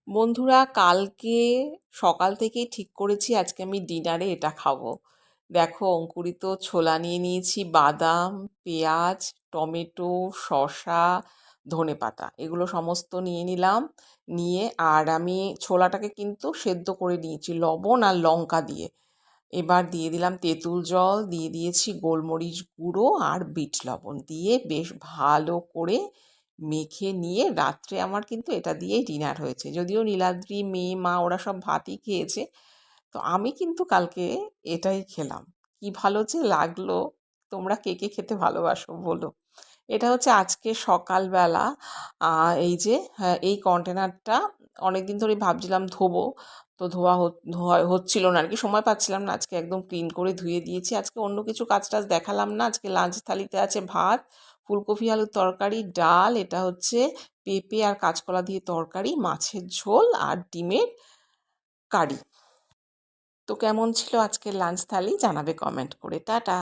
বন্ধুরা, কালকে সকাল থেকেই ঠিক করেছি আজকে আমি ডিনারে এটা খাবো। দেখো, অঙ্কুরিত ছোলা নিয়ে নিয়েছি, বাদাম, পেঁয়াজ, টমেটো, শসা, ধনেপাতা এগুলো সমস্ত নিয়ে নিলাম। নিয়ে আর আমি ছোলাটাকে কিন্তু সেদ্ধ করে নিয়েছি লবণ আর লঙ্কা দিয়ে। এবার দিয়ে দিলাম তেঁতুল জল, দিয়ে দিয়েছি গোলমরিচ গুঁড়ো আর বিট লবণ দিয়ে বেশ ভালো করে মেখে নিয়ে রাত্রে আমার কিন্তু এটা দিয়েই ডিনার হয়েছে। যদিও নীলাদ্রি, মেয়ে, মা ওরা সব ভাতই খেয়েছে, তো আমি কিন্তু কালকে এটাই খেলাম। কি ভালো যে লাগলো! তোমরা কে কে খেতে ভালোবাসো বলো। এটা হচ্ছে আজকে সকালবেলা। এই যে এই কন্টেনারটা অনেকদিন ধরে ভাবছিলাম ধোবো, তো ধোয়া হচ্ছিল না আর কি, সময় পাচ্ছিলাম না। আজকে একদম ক্লিন করে ধুয়ে দিয়েছি। আজকে অন্য কিছু কাজ টাজ দেখালাম না। আজকে লাঞ্চ থালিতে আছে ভাত, ফুলকপি আলুর তরকারি, ডাল, এটা হচ্ছে পেঁপে আর কাঁচকলা দিয়ে তরকারি, মাছের ঝোল আর ডিমের কারি। তো কেমন ছিল আজকের লাঞ্চ থালি জানাবে কমেন্ট করে। টাটা।